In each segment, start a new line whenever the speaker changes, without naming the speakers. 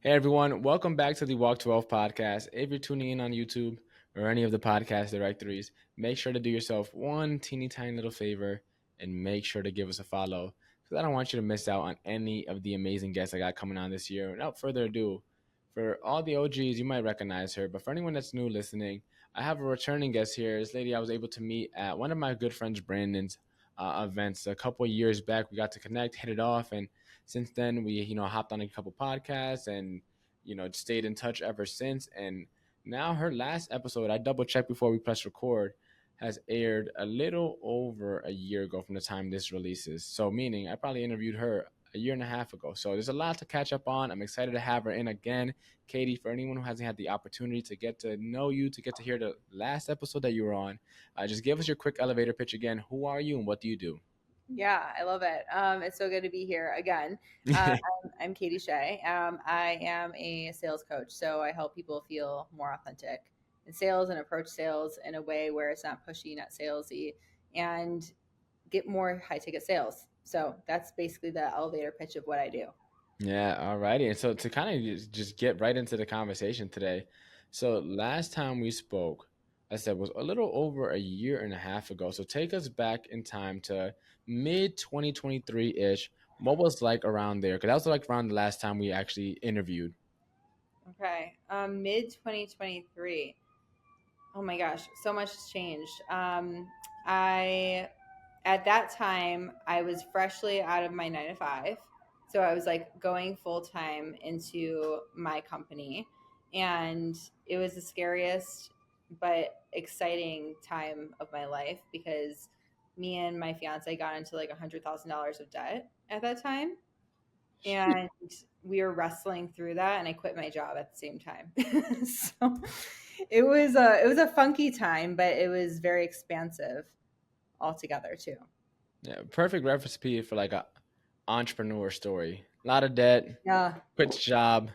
Hey everyone, welcome back to the Walk 12 podcast. If you're tuning in on YouTube or any of the podcast directories, make sure to do yourself one teeny tiny little favor and make sure to give us a follow because I don't want you to miss out on any of the amazing guests I got coming on this year. Without further ado, for all the OGs, you might recognize her, but for anyone that's new listening, I have a returning guest here. This lady I was able to meet at one of my good friends Brandon's events a couple of years back. We got to connect, hit it off, and since then we hopped on a couple podcasts and stayed in touch ever since. And now her last episode, I double checked before we press record, has aired a little over a year ago from the time this releases. So meaning I probably interviewed her a year and a half ago. So there's a lot to catch up on. I'm excited to have her in again. Katie, for anyone who hasn't had the opportunity to get to know you, to get to hear the last episode that you were on, just give us your quick elevator pitch again. Who are you and what do you do?
Yeah, I love it. It's so good to be here again. I'm Katie Shea. I am a sales coach, so I help people feel more authentic in sales and approach sales in a way where it's not pushy, not salesy, and get more high ticket sales. So that's basically the elevator pitch of what I do.
Yeah, alrighty. And so to kind of just get right into the conversation today. So last time we spoke, I said was a little over a year and a half ago. So take us back in time to mid 2023-ish. What was like around there? Because that was like around the last time we actually interviewed.
Okay, mid 2023. Oh my gosh, so much has changed. I At that time I was freshly out of my 9 to 5, so I was like going full time into my company, and it was the scariest but exciting time of my life because me and my fiance got into like $100,000 of debt at that time, and we were wrestling through that, and I quit my job at the same time. So it was a funky time, but it was very expansive altogether too.
Yeah, perfect recipe for like a entrepreneur story. A lot of debt,
Yeah.
quits job,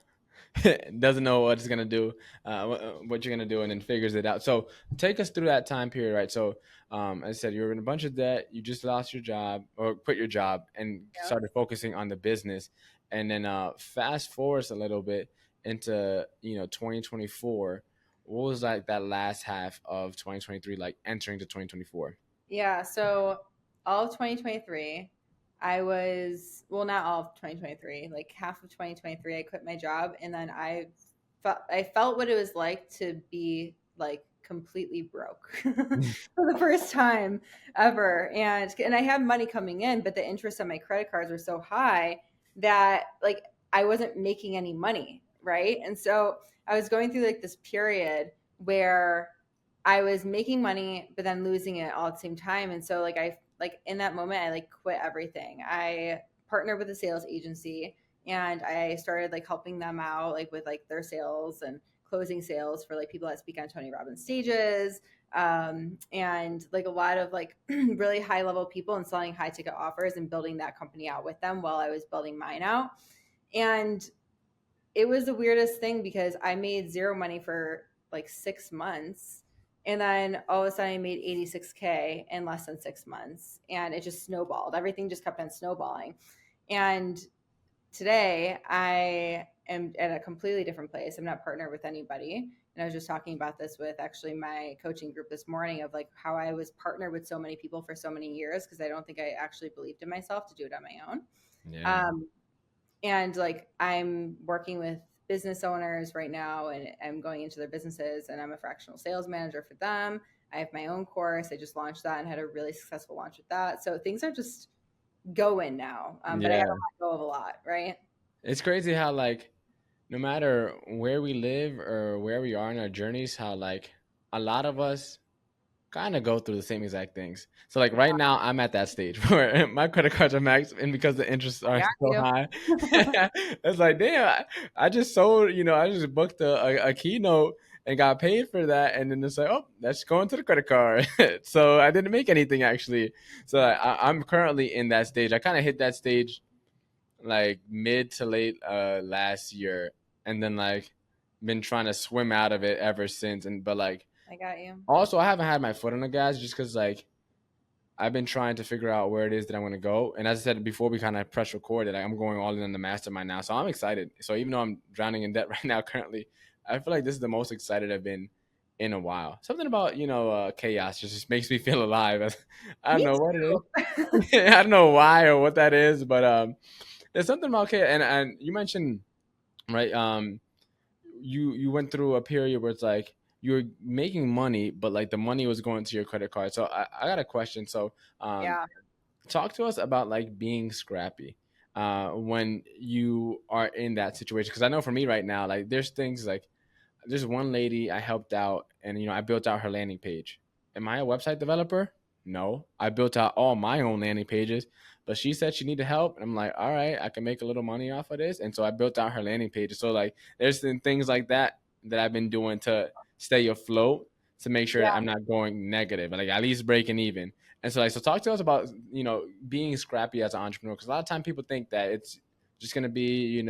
doesn't know what it's gonna do, what you're gonna do, and then figures it out. So take us through that time period, right? So, as I said, you were in a bunch of debt. You just lost your job or quit your job and
Yep.
started focusing on the business. And then fast forward a little bit into 2024. What was like that last half of 2023, like entering to 2024?
Yeah. So all of 2023, I was, well, not all of 2023, like half of 2023, I quit my job. And then I felt what it was like to be like completely broke for the first time ever. And I had money coming in, but the interest on my credit cards were so high that like I wasn't making any money. Right. And so I was going through like this period where I was making money, but then losing it all at the same time. And so like in that moment, I like quit everything. I partnered with a sales agency, and I started like helping them out like with like their sales and closing sales for like people that speak on Tony Robbins stages. And like a lot of like really high level people, and selling high ticket offers and building that company out with them while I was building mine out. And it was the weirdest thing because I made zero money for like 6 months. And then all of a sudden I made 86K in less than 6 months. And it just snowballed. Everything just kept on snowballing. And today I am at a completely different place. I'm not partnered with anybody. And I was just talking about this with actually my coaching group this morning of like how I was partnered with so many people for so many years because I don't think I actually believed in myself to do it on my own.
Yeah.
And like I'm working with business owners right now, and I'm going into their businesses, and I'm a fractional sales manager for them. I have my own course. I just launched that and had a really successful launch with that. So things are just going now. But I got
Yeah.
to let go of a lot, right?
It's crazy how like no matter where we live or where we are in our journeys, how like a lot of us kind of go through the same exact things. So like right now, I'm at that stage where my credit cards are maxed, and because the interests
I
are so
got
high,
you.
it's like damn. I just sold, I just booked a keynote and got paid for that, and then it's like, oh, that's going to the credit card. So I didn't make anything actually. So I'm currently in that stage. I kind of hit that stage like mid to late last year, and then like been trying to swim out of it ever since. And but like
I got you.
also I haven't had my foot on the gas just because like I've been trying to figure out where it is that I'm going to go. And as I said before, we kind of press recorded. I'm going all in on the mastermind now, so I'm excited. So even though I'm drowning in debt right now, currently, I feel like this is the most excited I've been in a while. Something about chaos just makes me feel alive. I don't
Me
know what it
too.
is. I don't know why or what that is, but there's something about chaos. And you mentioned right, you went through a period where it's like you're making money, but like the money was going to your credit card. So I got a question. So um,
Yeah.
talk to us about like being scrappy when you are in that situation. Because I know for me right now, like there's things like there's one lady I helped out, and I built out her landing page. Am I a website developer? No, I built out all my own landing pages, but she said she needed help, and I'm like, all right, I can make a little money off of this, and so I built out her landing pages. So like, there's things like that that I've been doing to stay afloat to make sure
Yeah.
I'm not going negative, like at least breaking even. And so like, so talk to us about being scrappy as an entrepreneur, because a lot of time people think that it's just gonna be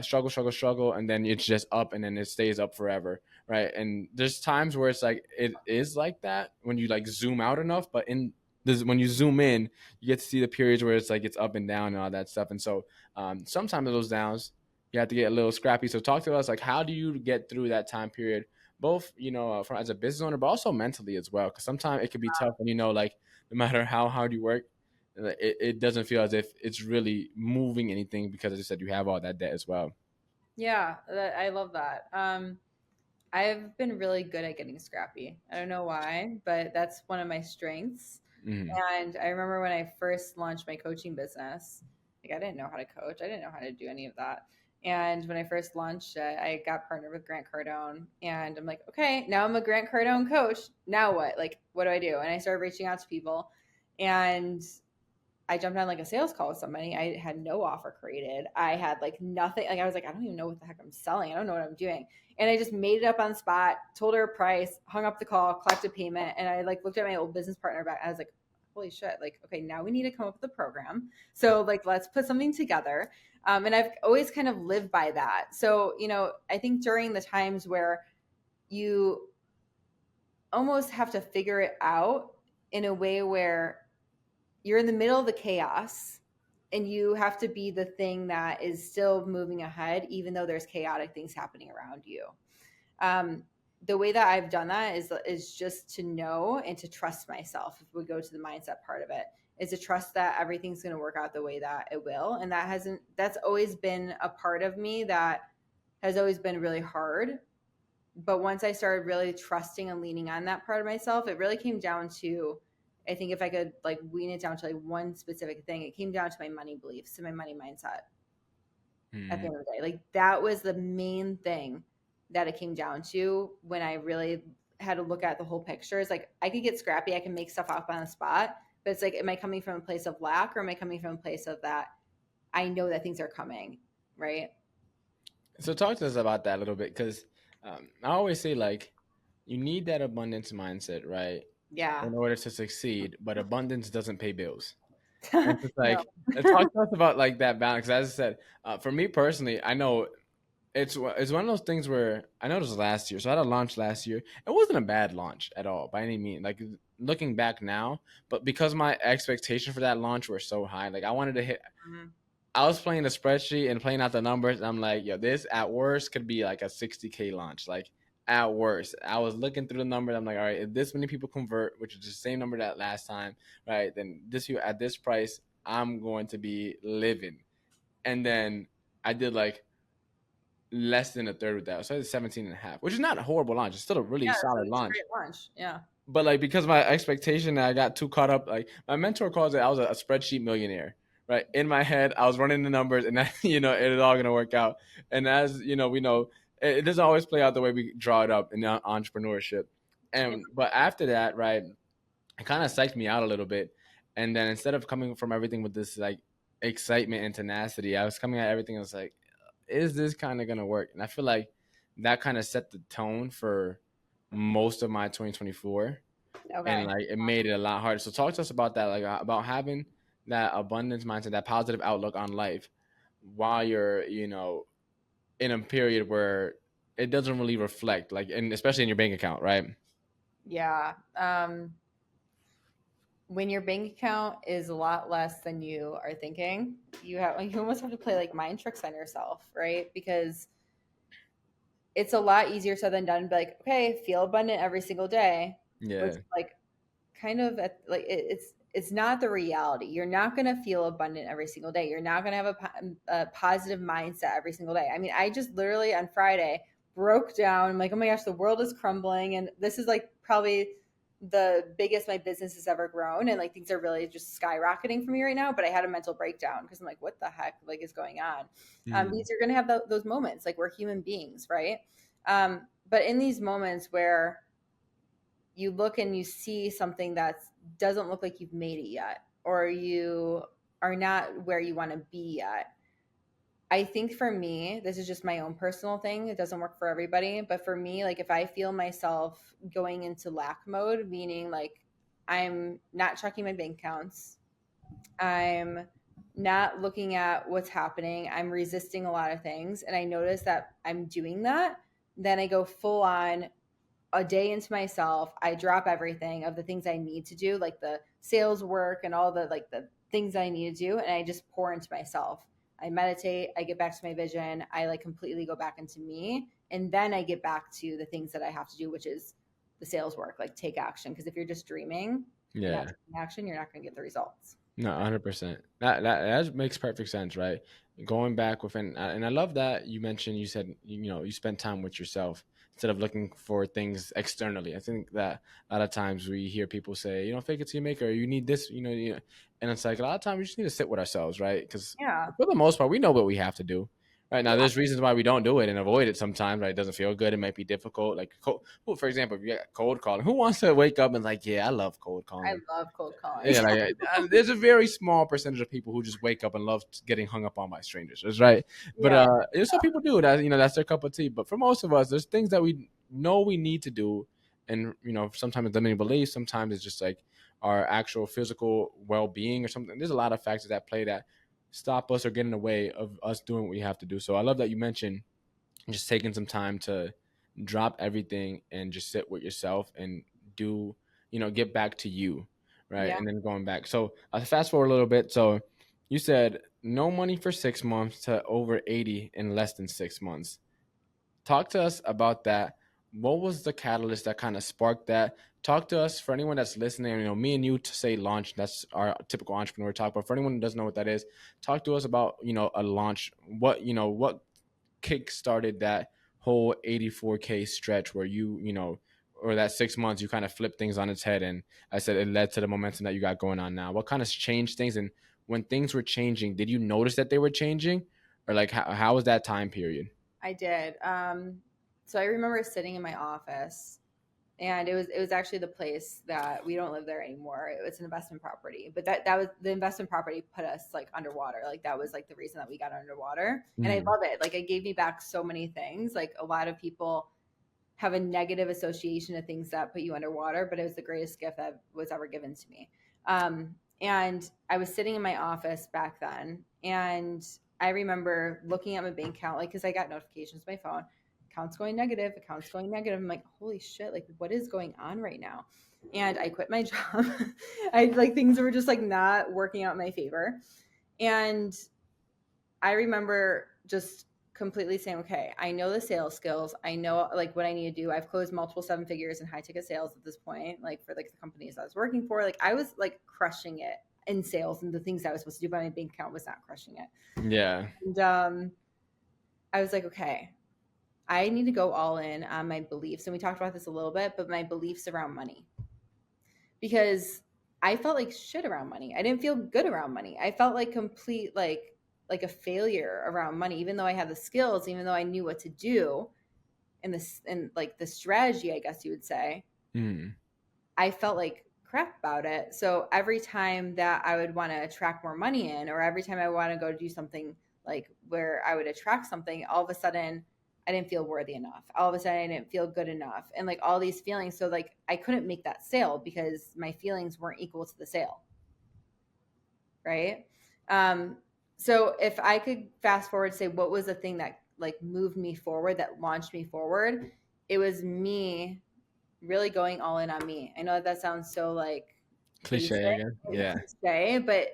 struggle, struggle, struggle, and then it's just up, and then it stays up forever, right? And there's times where it's like it is like that when you like zoom out enough, but in this, when you zoom in, you get to see the periods where it's like it's up and down and all that stuff. And so sometimes those downs, you have to get a little scrappy. So talk to us like how do you get through that time period, both as a business owner, but also mentally as well, because sometimes it can be tough when like no matter how hard you work, it doesn't feel as if it's really moving anything because, as I said, you have all that debt as well.
Yeah, I love that. I've been really good at getting scrappy. I don't know why, but that's one of my strengths.
Mm-hmm.
And I remember when I first launched my coaching business, like I didn't know how to coach. I didn't know how to do any of that. And when I first launched it, I got partnered with Grant Cardone. And I'm like, okay, now I'm a Grant Cardone coach. Now what? Like, what do I do? And I started reaching out to people. And I jumped on like a sales call with somebody. I had no offer created. I had like nothing. Like I was like, I don't even know what the heck I'm selling. I don't know what I'm doing. And I just made it up on the spot, told her a price, hung up the call, collected payment, and I like looked at my old business partner back. I was like, holy shit! Like, okay, now we need to come up with a program. So like, let's put something together. And I've always kind of lived by that. So I think during the times where you almost have to figure it out in a way where you're in the middle of the chaos and you have to be the thing that is still moving ahead even though there's chaotic things happening around you. um, the way that I've done that is just to know and to trust myself. If we go to the mindset part of it, is to trust that everything's going to work out the way that it will. And that's always been a part of me that has always been really hard. But once I started really trusting and leaning on that part of myself, it really came down to, I think if I could like wean it down to like one specific thing, it came down to my money beliefs and my money mindset at the
Mm-hmm.
end of the day. Like that was the main thing that it came down to when I really had to look at the whole picture. It's like I could get scrappy, I can make stuff up on the spot, but it's like, am I coming from a place of lack or am I coming from a place of that I know that things are coming, right?
So talk to us about that a little bit, because I always say like you need that abundance mindset, right,
Yeah.
in order to succeed. But abundance doesn't pay bills. And it's
No.
like talk to us about like that balance. 'Cause as I said, for me personally, I know it's one of those things where I noticed last year. So I had a launch last year. It wasn't a bad launch at all by any means. Like looking back now, but because my expectation for that launch were so high, like I wanted to hit.
Mhm.
I was playing the spreadsheet and playing out the numbers. And I'm like, yo, this at worst could be like a 60K launch. Like at worst, I was looking through the numbers. I'm like, all right, if this many people convert, which is the same number that last time, right? Then this year at this price, I'm going to be living. And then I did like less than a third with that. So I did 17 and a half, which is not a horrible launch. It's still a really
Yeah,
solid
it's a
launch.
great lunch. Yeah.
But like because my expectation, I got too caught up. Like my mentor calls it, I was a spreadsheet millionaire. Right in my head, I was running the numbers, and that, it is all gonna work out. And as we know, it doesn't always play out the way we draw it up in entrepreneurship.
Yeah.
And but after that, right, it kind of psyched me out a little bit. And then instead of coming from everything with this like excitement and tenacity, I was coming at everything. I was like, is this kind of gonna work? And I feel like that kind of set the tone for most of my 2024, and
Okay.
like it made it a lot harder. So talk to us about that, like about having that abundance mindset, that positive outlook on life, while you're in a period where it doesn't really reflect, like, and especially in your bank account, right?
Yeah. when your bank account is a lot less than you are thinking, you almost have to play like mind tricks on yourself, right? Because it's a lot easier said than done to be like, okay, feel abundant every single day, which
Yeah.
like kind of it's not the reality. You're not going to feel abundant every single day. You're not going to have a positive mindset every single day. I mean, I just literally on Friday broke down. I'm like, oh my gosh, the world is crumbling, and this is like probably the biggest my business has ever grown, and like things are really just skyrocketing for me right now. But I had a mental breakdown because I'm like, what the heck like is going on?
Mm.
Because you're going to have those moments. Like, we're human beings, right? But in these moments where you look and you see something that doesn't look like you've made it yet, or you are not where you want to be yet. I think for me, this is just my own personal thing. It doesn't work for everybody, but for me, like if I feel myself going into lack mode, meaning like I'm not checking my bank accounts, I'm not looking at what's happening, I'm resisting a lot of things, and I notice that I'm doing that, then I go full on a day into myself. I drop everything of the things I need to do, like the sales work and all the things I need to do, and I just pour into myself. I meditate, I get back to my vision, I like completely go back into me, and then I get back to the things that I have to do, which is the sales work, like take action. Because if you're just dreaming and not
Yeah.
taking action, you're not going to get the results.
No, 100%. That makes perfect sense, right? Going back within, and I love that you mentioned, you said, you spend time with yourself instead of looking for things externally. I think that a lot of times we hear people say, fake it till you make it, or you need this, and it's like a lot of times we just need to sit with ourselves, right? Because
Yeah.
for the most part, we know what we have to do. Right now,
Yeah.
there's reasons why we don't do it and avoid it sometimes. Right, it doesn't feel good. It might be difficult. Like, well, for example, if you get cold calling, who wants to wake up and like, yeah, I love cold
I
calling.
love cold calling.
Yeah, like there's a very small percentage of people who just wake up and love getting hung up on by strangers. That's right. But
Yeah.
there's some people do that. That's their cup of tea. But for most of us, there's things that we know we need to do, and sometimes it's limiting beliefs. Sometimes it's just like our actual physical well-being or something. There's a lot of factors that play that stop us or get in the way of us doing what we have to do. So I love that you mentioned just taking some time to drop everything and just sit with yourself and do get back to you, right?
Yeah.
And then going back, so I fast forward a little bit. So you said no money for 6 months to over 80 in less than 6 months. Talk to us about that. What was the catalyst that kind of sparked that? Talk to us, for anyone that's listening. Me and you to say launch, that's our typical entrepreneur talk, but for anyone who doesn't know what that is, talk to us about a launch. What kick started that whole 84K stretch where or that 6 months you kind of flipped things on its head, and I said it led to the momentum that you got going on now. What kind of changed things, and when things were changing, did you notice that they were changing, or like how was that time period?
I did. So I remember sitting in my office, and it was actually the place that we don't live there anymore. It was an investment property, but that was the investment property put us like underwater. Like that was like the reason that we got underwater, and I
Mm,
love it. Like it gave me back so many things. Like a lot of people have a negative association of things that put you underwater, but it was the greatest gift that was ever given to me. And I was sitting in my office back then, and I remember looking at my bank account, like, because I got notifications on my phone, accounts going negative, accounts going negative. I'm like, holy shit, like, what is going on right now? And I quit my job. I like things were just like not working out in my favor. And I remember just completely saying, okay, I know the sales skills. I know like what I need to do. I've closed multiple seven figures in high ticket sales at this point, like for like the companies I was working for. Like I was like crushing it in sales and the things I was supposed to do, but my bank account was not crushing it.
yeah.
And I was like, okay, I need to go all in on my beliefs. And we talked about this a little bit, but my beliefs around money. Because I felt like shit around money. I didn't feel good around money. I felt like complete like a failure around money, even though I had the skills, even though I knew what to do and this and like the strategy, I guess you would say.
Mm,
I felt like crap about it. So every time that I would want to attract more money in, or every time I want to go do something like where I would attract something, all of a sudden I didn't feel worthy enough. All of a sudden I didn't feel good enough. And like all these feelings. So like I couldn't make that sale because my feelings weren't equal to the sale. Right. Um, so if I could fast forward, say what was the thing that like moved me forward, that launched me forward, it was me really going all in on me. I know that sounds so like
Cliche again. Yeah.
cliche, but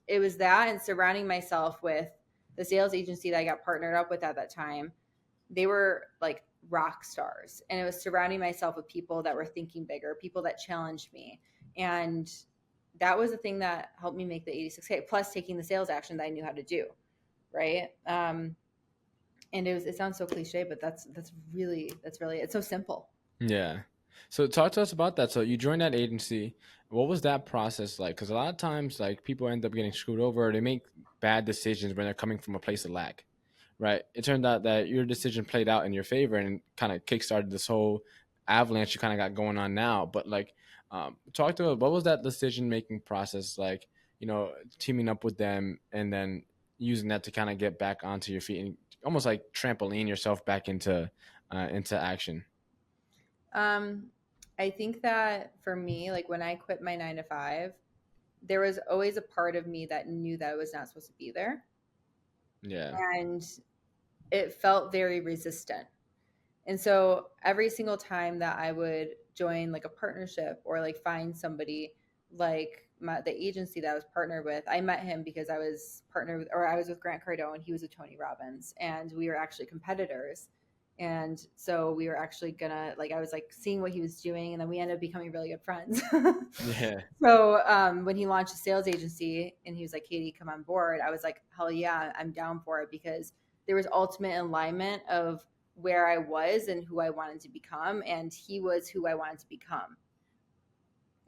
it was that and surrounding myself with the sales agency that I got partnered up with at that time. They were like rock stars, and it was surrounding myself with people that were thinking bigger, people that challenged me, and that was the thing that helped me make the 86K, plus taking the sales action that I knew how to do, right? And it sounds so cliche, but that's really it's so simple.
Yeah. So talk to us about that. So you joined that agency. What was that process like? Because a lot of times, like people end up getting screwed over. They make bad decisions when they're coming from a place of lack, right? It turned out that your decision played out in your favor and kind of kickstarted this whole avalanche you kind of got going on now. But like, talk to us. What was that decision making process like? You know, teaming up with them and then using that to kind of get back onto your feet and almost like trampoline yourself back into action.
Um, I think that for me, like when I quit my 9 to 5, there was always a part of me that knew that I was not supposed to be there.
Yeah.
And it felt very resistant. And so every single time that I would join like a partnership or like find somebody like the agency that I was partnered with, I met him because I was partnered with, or I was with Grant Cardone and he was with Tony Robbins, and we were actually competitors. And so we were actually gonna like, I was like seeing what he was doing, and then we ended up becoming really good friends.
Yeah.
So when he launched a sales agency and he was like, Katie, come on board, I was like, hell yeah, I'm down for it, because there was ultimate alignment of where I was and who I wanted to become, and he was who I wanted to become.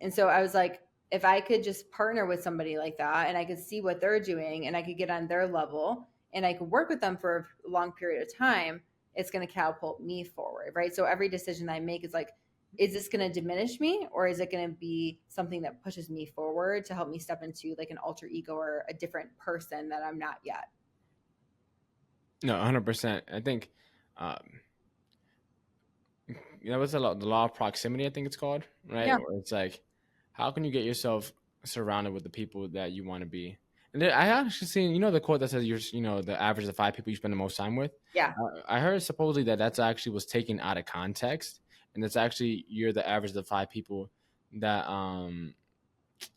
And so I was like, if I could just partner with somebody like that and I could see what they're doing and I could get on their level and I could work with them for a long period of time, it's going to catapult me forward, right? So every decision that I make is like, is this going to diminish me, or is it going to be something that pushes me forward to help me step into like an alter ego or a different person that I'm not yet?
No, 100%. I think um, what's the law of proximity, I think it's called, right?
Yeah.
Where it's like, how can you get yourself surrounded with the people that you want to be? And then I actually seen, the quote that says the average of 5 people you spend the most time with.
Yeah.
I heard supposedly that's actually was taken out of context, and it's actually you're the average of the 5 people that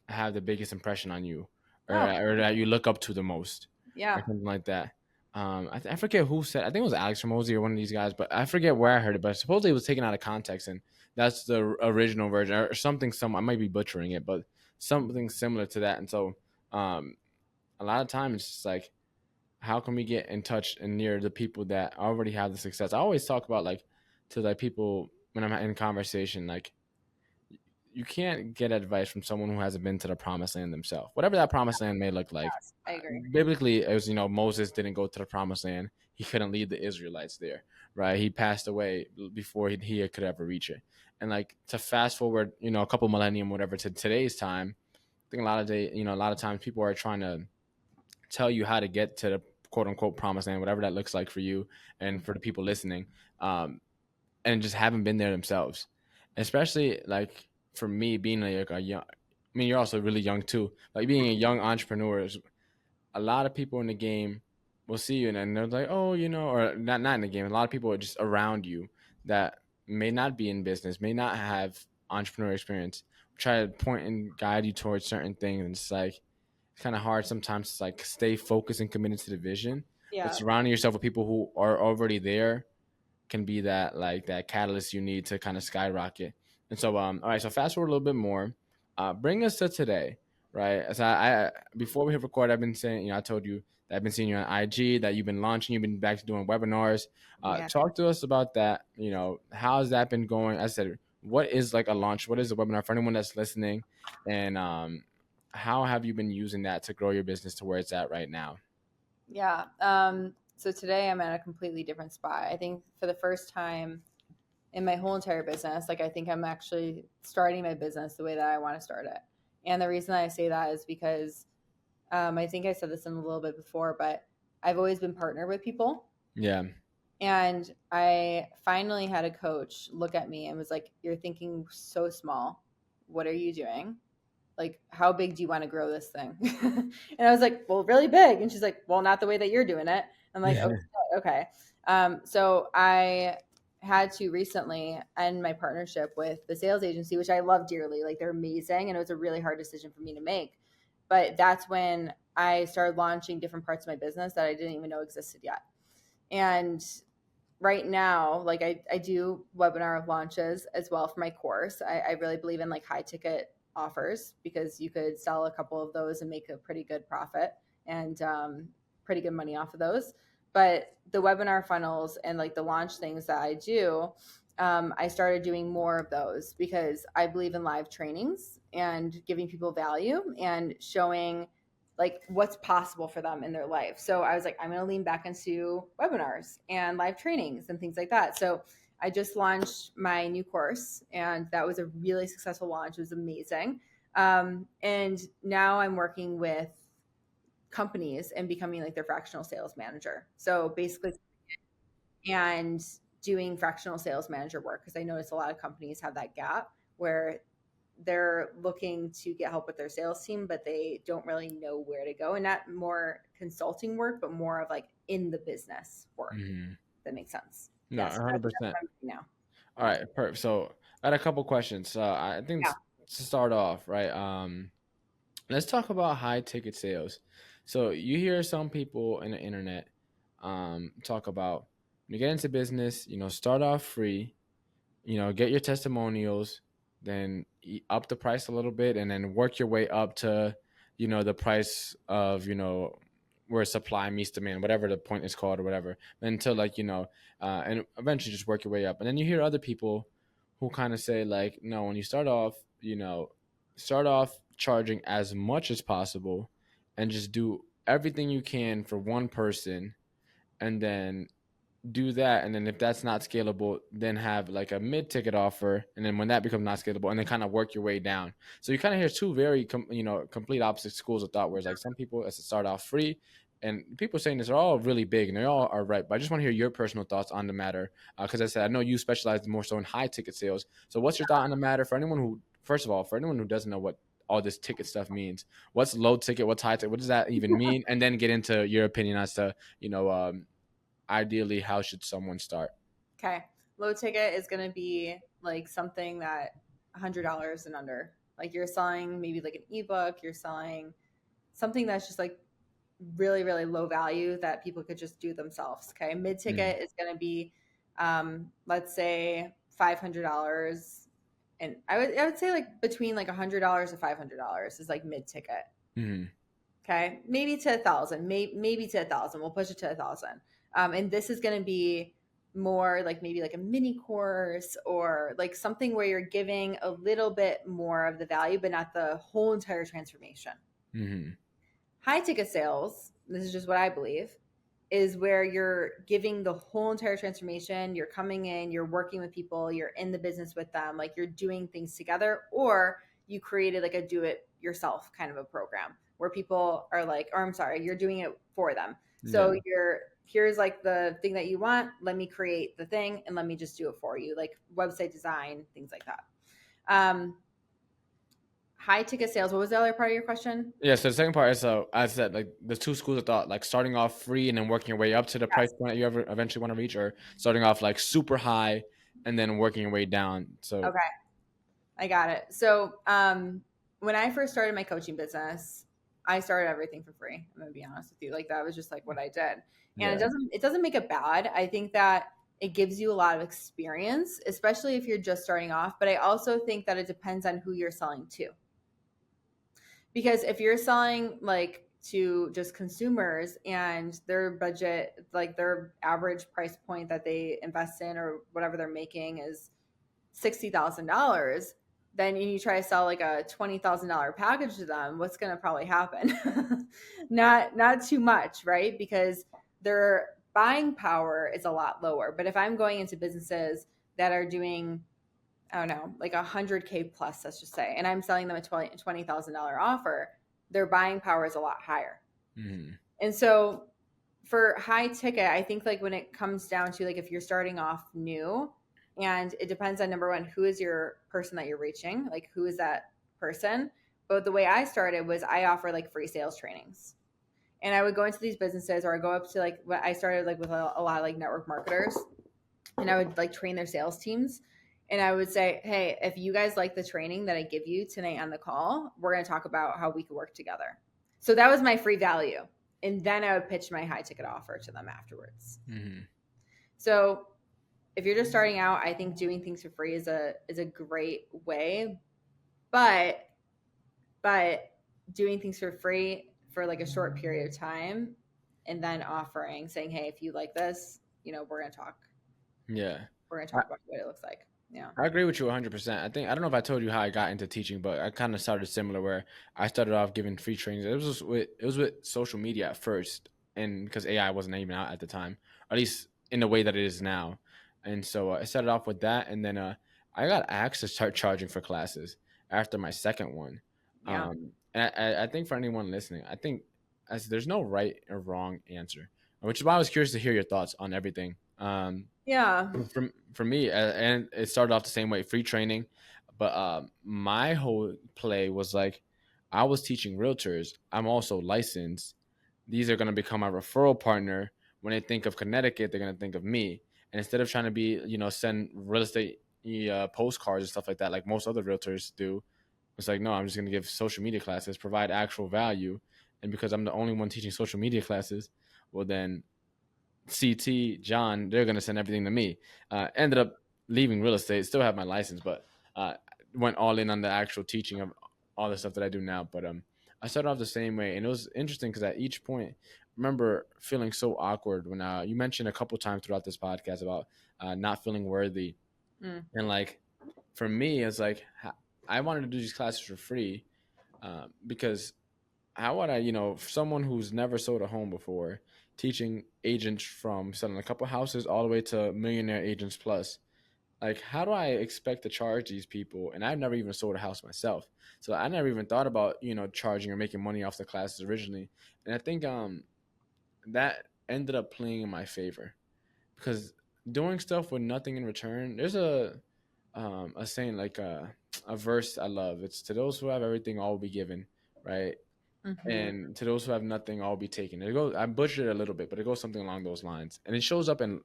have the biggest impression on you,
Oh,
or that you look up to the most, or
yeah.
something like that. I forget who said. I think it was Alex Ramosi or one of these guys, but I forget where I heard it. But supposedly it was taken out of context, and that's the original version or something. Some I might be butchering it, but something similar to that. And so, um, a lot of times it's just like, how can we get in touch and near the people that already have the success? I always talk about like to like people when I'm in conversation, like you can't get advice from someone who hasn't been to the promised land themselves. Whatever that promised land may look like.
I agree.
Biblically, it was Moses didn't go to the promised land. He couldn't lead the Israelites there, right? He passed away before he could ever reach it. And like to fast forward, a couple millennium, whatever, to today's time, I think a lot of times people are trying to tell you how to get to the quote unquote promised land, whatever that looks like for you and for the people listening, and just haven't been there themselves. Especially like for me being like a young, I mean, you're also really young too. Like being a young entrepreneur, is a lot of people in the game will see you and then they're like, oh, or not in the game. A lot of people are just around you that may not be in business, may not have entrepreneur experience, try to point and guide you towards certain things. And it's like, it's kind of hard sometimes to like stay focused and committed to the vision, but
Yeah.
surrounding yourself with people who are already there can be that catalyst you need to kind of skyrocket. And so all right, so fast forward a little bit more. Bring us to today, right? As I before we hit record, I've been saying, I told you that I've been seeing you on IG, that you've been launching, you've been back to doing webinars.
Yeah.
Talk to us about that. How has that been going? I said, what is like a launch? What is a webinar for anyone that's listening? And how have you been using that to grow your business to where it's at right now?
Yeah. So today I'm at a completely different spot. I think for the first time in my whole entire business, like I think I'm actually starting my business the way that I want to start it. And the reason I say that is because I think I said this in a little bit before, but I've always been partnered with people.
Yeah.
And I finally had a coach look at me and was like, you're thinking so small. What are you doing? Like, how big do you want to grow this thing? And I was like, well, really big. And she's like, well, not the way that you're doing it. I'm like,
Yeah.
okay. So I had to recently end my partnership with the sales agency, which I love dearly. Like, they're amazing, and it was a really hard decision for me to make. But that's when I started launching different parts of my business that I didn't even know existed yet. And right now, like, I do webinar launches as well for my course. I really believe in like high ticket offers, because you could sell a couple of those and make a pretty good profit, and pretty good money off of those. But the webinar funnels and like the launch things that I do, I started doing more of those because I believe in live trainings and giving people value and showing like what's possible for them in their life. So I was like, I'm going to lean back into webinars and live trainings and things like that. So I just launched my new course, and that was a really successful launch. It was amazing. And now I'm working with companies and becoming like their fractional sales manager. So basically, and doing fractional sales manager work, because I notice a lot of companies have that gap where they're looking to get help with their sales team, but they don't really know where to go. And not more consulting work, but more of like in the business work.
Mm-hmm.
That makes sense.
No,
Yes. That's
100%.
what I'm doing now.
All right, perfect. So I had a couple questions. So I think
Yeah.
to start off, right? Let's talk about high ticket sales. So you hear some people in the internet talk about when you get into business, start off free, get your testimonials, then up the price a little bit, and then work your way up to, the price of, where supply meets demand, whatever the point is called or whatever, until like, and eventually just work your way up. And then you hear other people who kind of say like, no, when you start off, start off charging as much as possible and just do everything you can for one person, and then do that, and then if that's not scalable, then have like a mid-ticket offer, and then when that becomes not scalable, and then kind of work your way down. So you kind of hear two very complete opposite schools of thought, where it's like some people as to start off free, and people saying this are all really big and they all are right, but I just want to hear your personal thoughts on the matter, because I said I know you specialize more so in high ticket sales. So what's your thought on the matter, for anyone who, first of all, for anyone who doesn't know what all this ticket stuff means? What's low ticket, what's high ticket, what does that even mean? And then get into your opinion as to ideally how should someone start.
Okay. Low ticket is going to be like something that $100 and under. Like, you're selling maybe like an ebook, you're selling something that's just like really, really low value that people could just do themselves. Okay. Mid ticket is going to be, let's say $500. And I would say like between like $100 to $500 is like mid ticket.
Mm-hmm.
Okay. Maybe to 1,000, maybe to 1,000. We'll push it to 1,000. And this is going to be more like maybe like a mini course, or like something where you're giving a little bit more of the value, but not the whole entire transformation.
Mm-hmm.
High ticket sales, this is just what I believe, is where you're giving the whole entire transformation. You're coming in, you're working with people, you're in the business with them, like you're doing things together, or you created like a do it yourself kind of a program where people are like, or I'm sorry, you're doing it for them. So
Yeah.
here's like the thing that you want. Let me create the thing and let me just do it for you, like website design, things like that. High ticket sales. What was the other part of your question?
Yeah. So the second part is, so I said, like the two schools of thought, like starting off free and then working your way up to the price point that you ever eventually want to reach, or starting off like super high and then working your way down. So
Okay, I got it. So when I first started my coaching business, I started everything for free. I'm gonna be honest with you. Like, that was just like what I did. And
yeah.
it doesn't make it bad. I think that it gives you a lot of experience, especially if you're just starting off. But I also think that it depends on who you're selling to. Because if you're selling like to just consumers and their budget, like their average price point that they invest in or whatever they're making is $60,000, then you try to sell like a $20,000 package to them, what's going to probably happen? Not too much, right? Because their buying power is a lot lower. But if I'm going into businesses that are doing, I don't know, like 100K plus, let's just say, and I'm selling them a $20,000 offer, their buying power is a lot higher.
Mm-hmm.
And so for high ticket, I think like when it comes down to like if you're starting off new, and it depends on, number one, who is your person that you're reaching, like who is that person. But the way I started was I offer like free sales trainings, and I would go into these businesses, or I go up to like what I started like with a lot of like network marketers, and and I would like train their sales teams. And I would say, hey, if you guys like the training that I give you tonight on the call, we're going to talk about how we could work together. So that was my free value. And then I would pitch my high ticket offer to them afterwards.
Mm-hmm.
So if you're just starting out, I think doing things for free is a great way, but doing things for free for like a short period of time and then offering, saying, hey, if you like this, we're going to talk.
Yeah.
We're going to talk about what it looks like. Yeah.
I agree with you 100%. I don't know if I told you how I got into teaching, but I kind of started similar where I started off giving free trainings. It was with social media at first, and because AI wasn't even out at the time, at least in the way that it is now. And so I started off with that, and then I got asked to start charging for classes after my second one.
Yeah.
And I think for anyone listening, I think as there's no right or wrong answer, which is why I was curious to hear your thoughts on everything.
Yeah.
For me, and it started off the same way, free training, but my whole play was like, I was teaching realtors. I'm also licensed. These are going to become my referral partner. When they think of Connecticut, they're going to think of me. And instead of trying to be, send real estate postcards and stuff like that, like most other realtors do, it's like, no, I'm just going to give social media classes, provide actual value. And because I'm the only one teaching social media classes, well, then CT, John, they're gonna send everything to me. Ended up leaving real estate, still have my license, but went all in on the actual teaching of all the stuff that I do now. But I started off the same way, and it was interesting because at each point, I remember feeling so awkward when you mentioned a couple times throughout this podcast about not feeling worthy, and like for me, it's like I wanted to do these classes for free because how would I, someone who's never sold a home before, teaching agents from selling a couple houses all the way to millionaire agents plus, like, how do I expect to charge these people? And I've never even sold a house myself. So I never even thought about, charging or making money off the classes originally. And I think that ended up playing in my favor because doing stuff with nothing in return, there's a saying like a verse I love. It's to those who have everything, all will be given, right?
Mm-hmm.
And to those who have nothing, all be taken. It goes. I butchered it a little bit, but it goes something along those lines, and it shows up in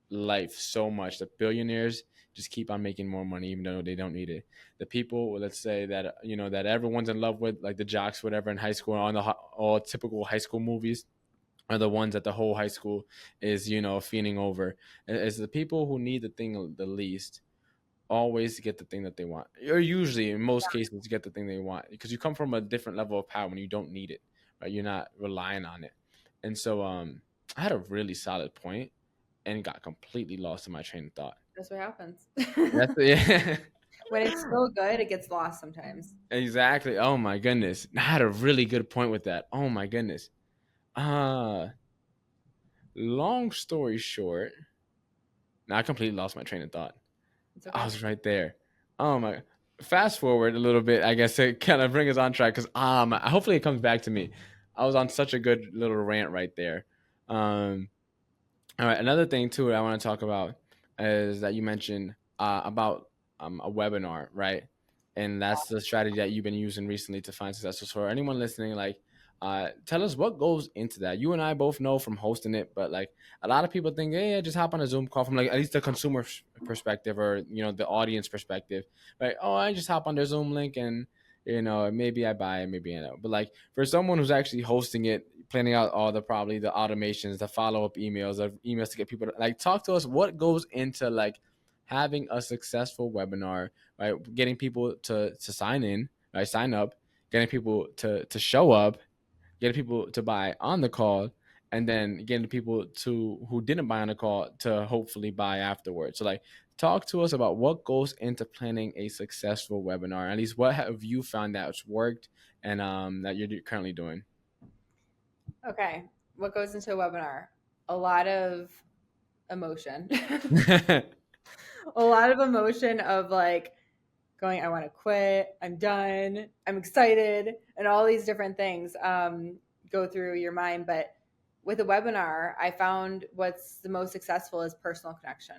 life so much. The billionaires just keep on making more money, even though they don't need it. The people, let's say that that everyone's in love with, like the jocks, whatever, in high school, on the all typical high school movies, are the ones that the whole high school is fiending over. It's the people who need the thing the least always get the thing that they want, or usually in most cases get the thing they want, because you come from a different level of power when you don't need it, right? You're not relying on it. And so I had a really solid point and got completely lost in my train of thought.
That's what happens.
That's yeah.
When it's so good, it gets lost sometimes.
Exactly. Oh my goodness, I had a really good point with that. Oh my goodness. uh Long story short, now I completely lost my train of thought.
It's
I
okay.
was right there. Oh my! Fast forward a little bit, I guess, to kind of bring us on track, because hopefully it comes back to me. I was on such a good little rant right there. Um, all right, another thing too that I want to talk about is that you mentioned about a webinar, right? And that's the strategy that you've been using recently to find success. So for anyone listening, like, tell us what goes into that. You and I both know from hosting it, but like a lot of people think, hey, yeah, just hop on a Zoom call, from like at least the consumer perspective, or the audience perspective, right? Oh, I just hop on their Zoom link and maybe I buy it, maybe I know. But like for someone who's actually hosting it, planning out all the probably the automations, the follow up emails, of emails to get people to like talk to us. What goes into like having a successful webinar, right? Getting people to sign in, right? Sign up, getting people to show up, getting people to buy on the call, and then getting people to who didn't buy on the call to hopefully buy afterwards. So like talk to us about what goes into planning a successful webinar. At least what have you found that's worked and that you're currently doing?
Okay. What goes into a webinar? A lot of emotion. A lot of emotion of like going, I want to quit, I'm done, I'm excited, and all these different things go through your mind. But with a webinar, I found what's the most successful is personal connection.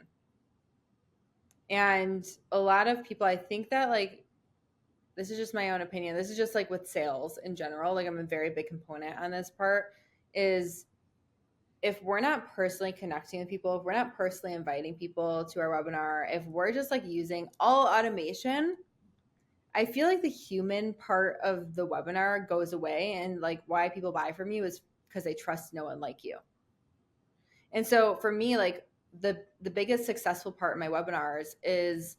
And a lot of people, I think that like, this is just my own opinion. This is just like with sales in general. Like I'm a very big component on this part is if we're not personally connecting with people, if we're not personally inviting people to our webinar, if we're just like using all automation, I feel like the human part of the webinar goes away. And like why people buy from you is because they trust no one like you. And so for me, like the biggest successful part of my webinars is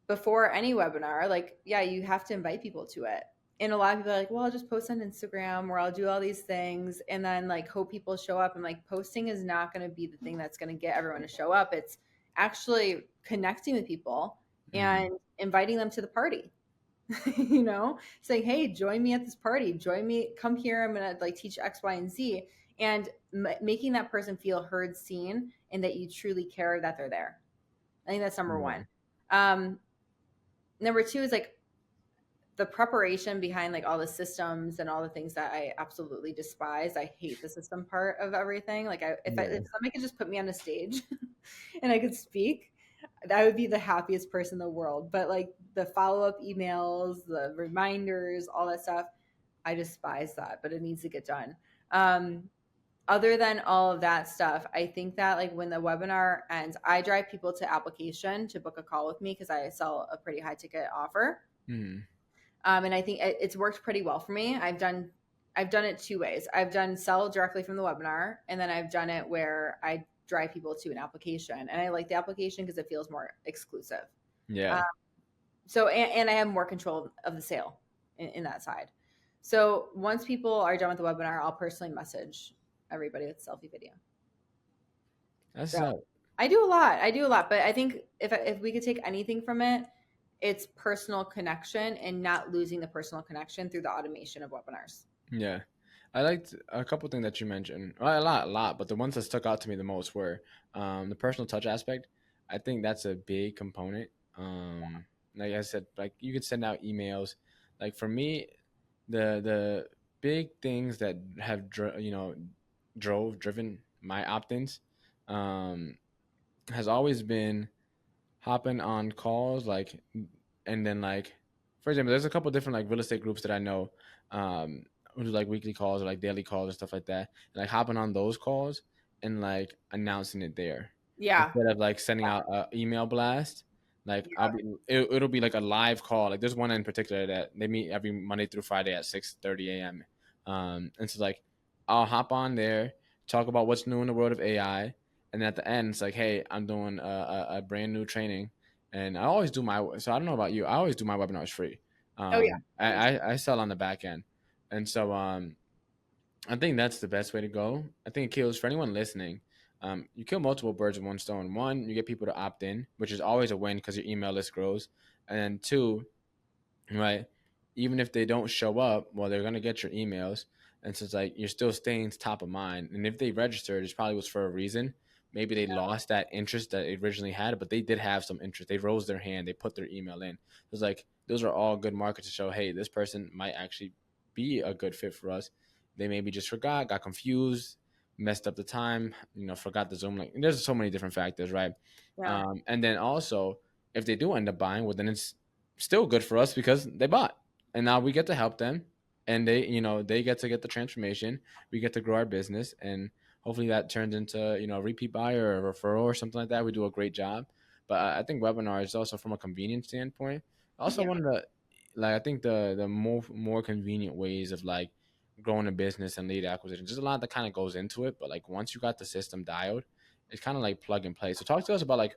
before any webinar, like, yeah, you have to invite people to it. And a lot of people are like, well, I'll just post on Instagram or I'll do all these things and then like hope people show up. And like posting is not going to be the thing that's going to get everyone to show up. It's actually connecting with people
Mm.
and inviting them to the party. You know, saying, hey, join me at this party, join me, come here, I'm gonna like teach X, Y, and Z, and making that person feel heard, seen, and that you truly care that they're there. I think that's number
Yeah.
one. Number two is like the preparation behind like all the systems and all the things that I absolutely despise. I hate the system part of everything. Like
Yeah.
if somebody could just put me on a stage and I could speak, I would be the happiest person in the world. But like the follow-up emails, the reminders, all that stuff, I despise that, but it needs to get done. Um, Other than all of that stuff, I think that like when the webinar ends, I drive people to application to book a call with me because I sell a pretty high ticket offer.
Mm.
And I think it's worked pretty well for me. I've done it two ways. I've done sell directly from the webinar, and then I've done it where I drive people to an application, and I like the application because it feels more exclusive.
Yeah.
Uh, so and I have more control of the sale in that side. So once people are done with the webinar, I'll personally message everybody with selfie video.
That's
So I do a lot. I do a lot, but I think if we could take anything from it, it's personal connection and not losing the personal connection through the automation of webinars.
yeah. I liked a couple things that you mentioned. Well, a lot, but the ones that stuck out to me the most were the personal touch aspect. I think that's a big component. Like I said, like you could send out emails. Like for me, the big things that have driven my opt-ins um, has always been hopping on calls like and then like for example there's a couple different like real estate groups that I know who do like weekly calls or like daily calls and stuff like that and like hopping on those calls and like announcing it there
Yeah.
instead of like sending out a email blast like it'll be like a live call like there's one in particular that they meet every Monday through Friday at 6:30 a.m. And so like I'll hop on there talk about what's new in the world of AI and at the end it's like hey I'm doing a brand new training and I always do my so I don't know about you I always do my webinars free.
Oh yeah.
I sell on the back end and so I think that's the best way to go. I think it kills for anyone listening. You kill multiple birds with one stone. One, you get people to opt in, which is always a win because your email list grows. And then two, right, even if they don't show up, well, they're gonna get your emails, and so it's like you're still staying top of mind. And if they registered, it probably was for a reason. Maybe they lost that interest that they originally had, but they did have some interest. They rose their hand. They put their email in. It's like those are all good markers to show, hey, this person might actually be a good fit for us. They maybe just forgot, got confused, messed up the time, forgot the Zoom link. There's so many different factors, right?
Yeah.
And then also, if they do end up buying, well, then it's still good for us because they bought and now we get to help them and they get to get the transformation, we get to grow our business, and hopefully that turns into a repeat buyer or a referral or something like that. We do a great job. But I think webinars also from a convenience standpoint also
Yeah.
one of the like I think the more convenient ways of like growing a business and lead acquisition. There's a lot that kind of goes into it, but like once you got the system dialed, it's kind of like plug and play. So talk to us about like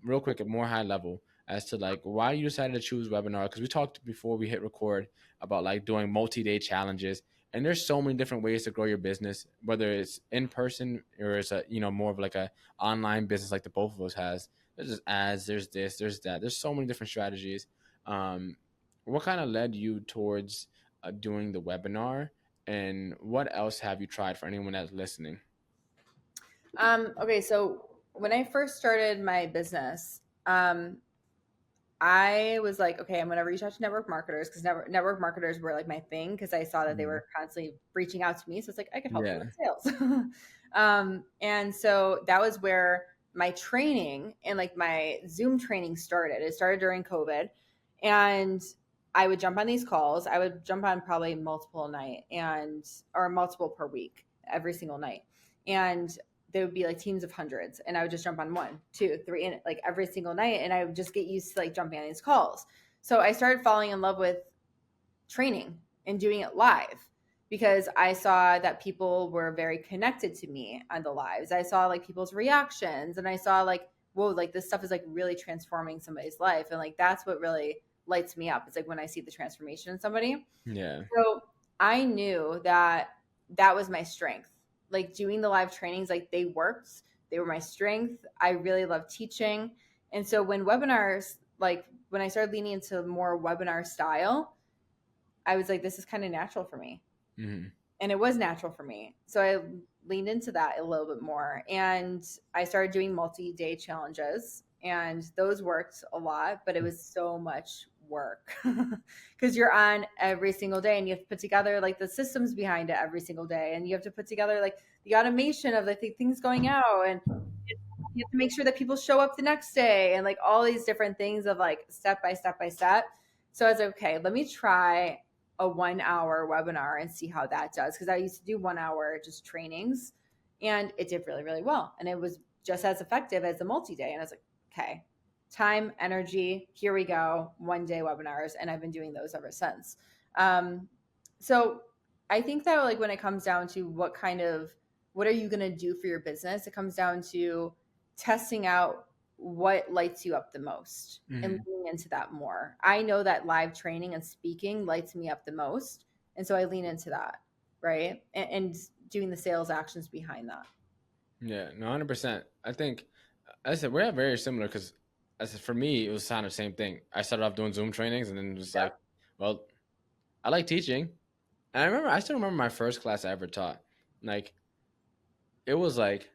real quick at more high level as to like why you decided to choose webinar, because we talked before we hit record about like doing multi-day challenges, and there's so many different ways to grow your business, whether it's in person or it's a more of like a online business like the both of us has. There's just ads, there's this, there's that, there's so many different strategies. um what kind of led you towards doing the webinar, and what else have you tried for anyone that's listening?
Okay, so when I first started my business, I was like, okay, I'm going to reach out to network marketers because network marketers were like my thing because I saw that they
Mhm.
were constantly reaching out to me. So it's like, I could help them
Yeah.
with sales. And so that was where my training and like my Zoom training started. It started during COVID. And I would jump on these calls. I would jump on probably multiple night or multiple per week, every single night. and there would be like teams of hundreds, and I would just jump on one, two, three, and like every single night, and I would just get used to like jumping on these calls. So I started falling in love with training and doing it live because I saw that people were very connected to me on the lives. I saw like people's reactions, and I saw like, whoa, like this stuff is like really transforming somebody's life. And like that's what really lights me up. It's like when I see the transformation in somebody.
Yeah.
So I knew that that was my strength. Like doing the live trainings, like they worked. They were my strength. I really love teaching. And so when webinars, like when I started leaning into more webinar style, I was like, this is kind of natural for me.
Mm-hmm.
And it was natural for me. So I leaned into that a little bit more. And I started doing multi day challenges, and those worked a lot, but it was so much work because you're on every single day, and you have to put together like the systems behind it every single day. And you have to put together like the automation of like the things going out. And you have to make sure that people show up the next day, and like all these different things of like step by step by step. So I was like, okay, let me try a 1 hour webinar and see how that does. Cause I used to do 1 hour just trainings, and it did really, really well. And it was just as effective as the multi-day. And I was like, okay, time, energy, here we go, 1 day webinars. And I've been doing those ever since. So I think that like when it comes down to what are you going to do for your business, it comes down to testing out what lights you up the most and
Mm-hmm.
leaning into that more. I know that live training and speaking lights me up the most. And so I lean into that, right? And doing the sales actions behind that.
Yeah, no, 100%. I think, I said, we're very similar because, I said, for me, it was kind of the same thing. I started off doing Zoom trainings and then it was like,
Yep.
well, I like teaching. And I still remember my first class I ever taught. Like, it was like,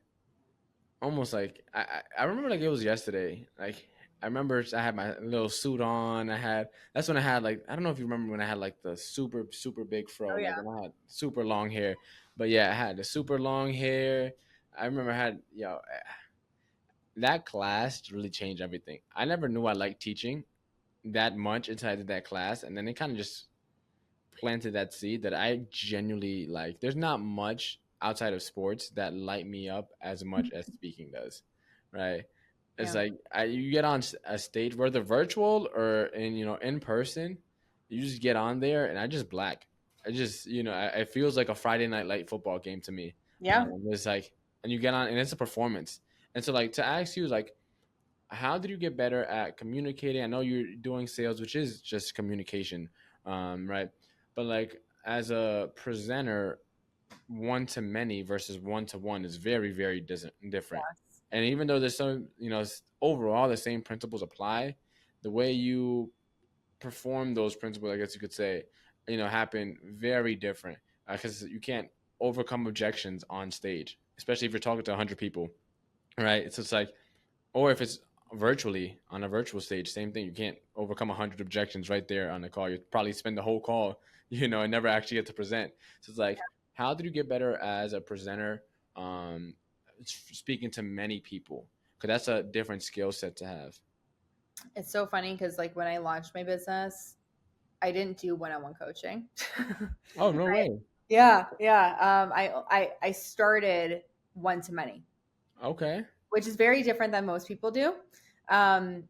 almost like, I remember like it was yesterday. Like, I remember I had my little suit on. That's when I had like, I don't know if you remember when I had like the super, super big fro,
Oh
like
yeah.
when I had super long hair. But yeah, I had the super long hair. I remember I had, that class really changed everything. I never knew I liked teaching that much until I did that class, and then it kind of just planted that seed that I genuinely like. There's not much outside of sports that light me up as much as speaking does, right? It's
Yeah.
like you get on a stage, whether virtual or in person, you just get on there, and I just black. I just it feels like a Friday night light football game to me.
Yeah.
It's like, and you get on, and it's a performance. And so, like, to ask you, like, how did you get better at communicating? I know you're doing sales, which is just communication, right? But like as a presenter, one to many versus one to one is very, very different.
Yes.
And even though there's some, overall the same principles apply, the way you perform those principles, I guess you could say, happen very different because you can't overcome objections on stage, especially if you're talking to 100 people, right? It's just like, or if it's virtually on a virtual stage, same thing. You can't overcome 100 objections right there on the call. You probably spend the whole call, and never actually get to present. So it's like, how did you get better as a presenter, um, speaking to many people? Because that's a different skill set to have.
It's so funny because like when I launched my business, I didn't do one-on-one coaching.
Oh, no
I,
way.
yeah, yeah. I started one to many,
Okay.
which is very different than most people do. Um,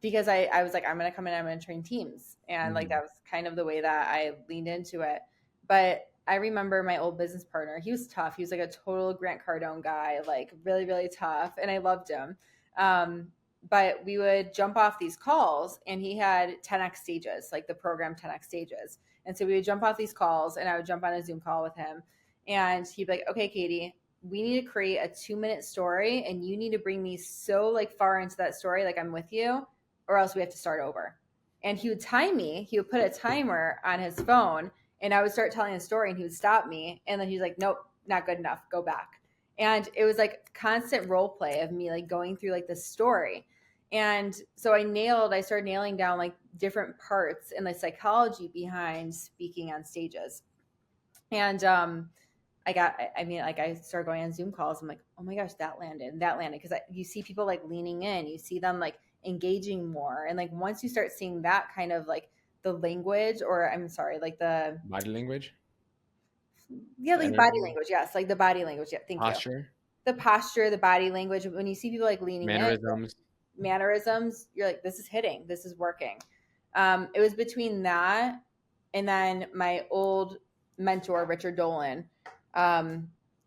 because I was like, I'm gonna come in, I'm gonna train teams. And like
Mm-hmm.
that was kind of the way that I leaned into it. But I remember my old business partner, he was tough. He was like a total Grant Cardone guy, like really, really tough. And I loved him. Um, but we would jump off these calls, and he had 10x stages, like the program 10x stages. And so we would jump off these calls, and I would jump on a Zoom call with him. And he'd be like, okay, Katie, we need to create a 2-minute story, and you need to bring me so like far into that story, like I'm with you, or else we have to start over. And he would time me. He would put a timer on his phone, and I would start telling a story, and he would stop me. And then he's like, nope, not good enough. Go back. And it was like constant role play of me like going through like this story. And so I started nailing down like different parts and the psychology behind speaking on stages. And I started going on Zoom calls. I'm like, oh my gosh, that landed, and that landed. Cause you see people like leaning in, you see them like engaging more. And like, once you start seeing that kind of like the language, or I'm sorry, like
Body language.
Yeah, like body
energy,
language. Yes, like the body language. Yeah, thank you.
posture,
The posture, the body language. When you see people like leaning in,
mannerisms.
mannerisms, you're like, this is hitting, this is working. It was between that and then my old mentor, Richard Dolan.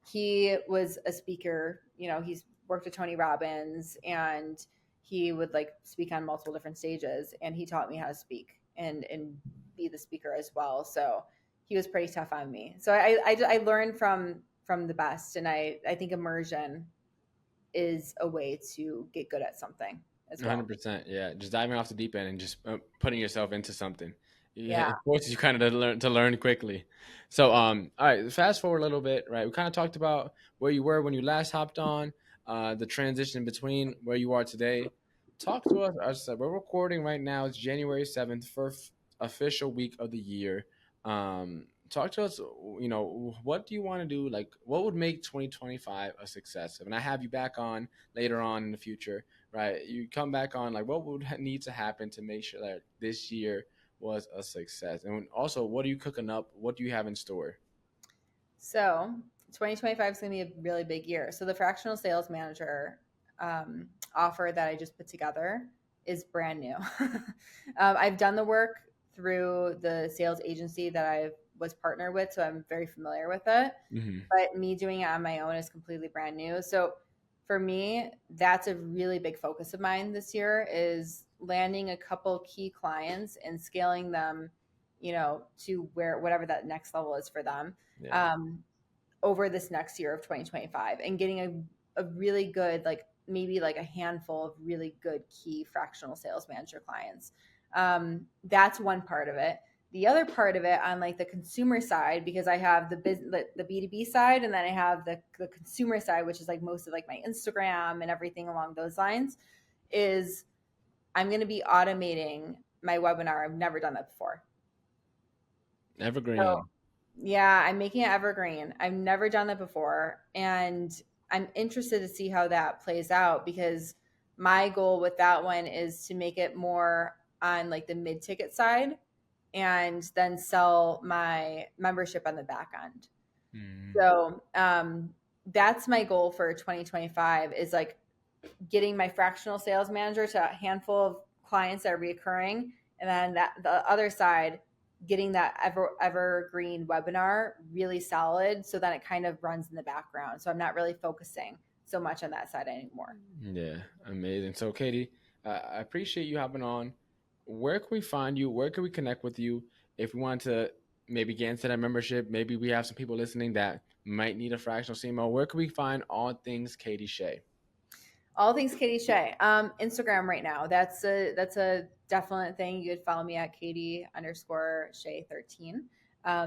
He was a speaker, he's worked with Tony Robbins, and he would like speak on multiple different stages, and he taught me how to speak and be the speaker as well. So he was pretty tough on me. So I learned from the best, and I think immersion is a way to get good at something as well.
100%. Yeah, just diving off the deep end and just putting yourself into something. Yeah,
Yeah.
it forces you kind of to learn quickly. So, all right, fast forward a little bit, right? We kind of talked about where you were when you last hopped on, the transition between where you are today. Talk to us. As I said, we're recording right now. It's January 7th, first official week of the year. Talk to us. What do you want to do? Like, what would make 2025 a success? And I have you back on later on in the future, right? You come back on, like, what would need to happen to make sure that this year was a success? And also, what are you cooking up? What do you have in store?
So 2025 is going to be a really big year. So the fractional sales manager offer that I just put together is brand new. I've done the work through the sales agency that I was partnered with, so I'm very familiar with it.
Hmm.
But me doing it on my own is completely brand new. So for me, that's a really big focus of mine this year is landing a couple key clients and scaling them, to where whatever that next level is for them,
Yeah.
um, over this next year of 2025, and getting a really good, like maybe like a handful of really good key fractional sales manager clients. That's one part of it. The other part of it on like the consumer side, because I have the business, the B2B side, and then I have the consumer side, which is like most of like my Instagram and everything along those lines, is I'm going to be automating my webinar. I've never done that before. So
Evergreen.
yeah, I'm making it evergreen. I've never done that before. And I'm interested to see how that plays out, because my goal with that one is to make it more on like the mid ticket side and then sell my membership on the back end.
Mm.
So that's my goal for 2025 is like getting my fractional sales manager to a handful of clients that are reoccurring, and then that the other side, getting that evergreen webinar really solid, so that it kind of runs in the background, so I'm not really focusing so much on that side anymore.
Yeah, amazing. So, Katie, I appreciate you hopping on. Where can we find you? Where can we connect with you if we want to maybe get into that membership? Maybe we have some people listening that might need a fractional CMO. Where can we find all things Katie Shea?
All things Katie Shea. Instagram right now. That's a definite thing. You could follow me at Katie_Shea13.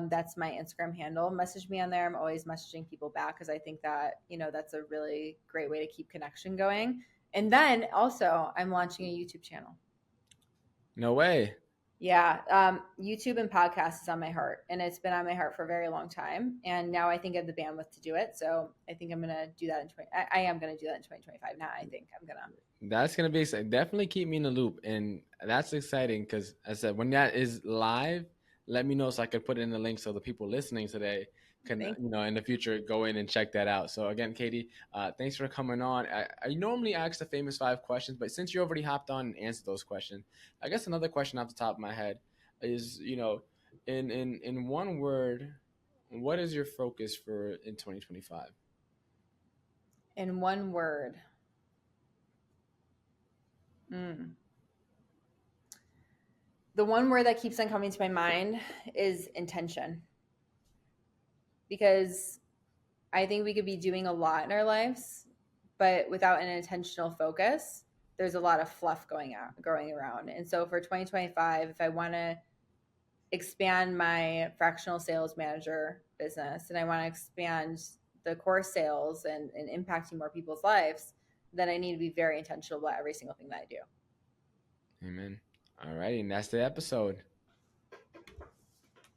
That's my Instagram handle. Message me on there. I'm always messaging people back because I think that that's a really great way to keep connection going. And then also, I'm launching a YouTube channel.
No way.
Yeah, YouTube and podcast is on my heart, and it's been on my heart for a very long time. And now I think I have the bandwidth to do it. So I think I'm gonna do that in 20. I am gonna do that in 2025. Now I think I'm gonna.
That's gonna be exciting. Definitely keep me in the loop, and that's exciting because as I said, when that is live, let me know so I could put it in the link so the people listening today can,
Thank
in the future go in and check that out. So again, Katie, thanks for coming on. I normally ask the famous 5 questions, but since you already hopped on and answered those questions, I guess another question off the top of my head is, in one word, what is your focus for in 2025?
in one word. Mm. The one word that keeps on coming to my mind is intention, because I think we could be doing a lot in our lives, but without an intentional focus, there's a lot of fluff going around. And so for 2025, if I want to expand my fractional sales manager business and I want to expand the core sales and impacting more people's lives, then I need to be very intentional about every single thing that I do.
Amen. All righty, and that's the episode.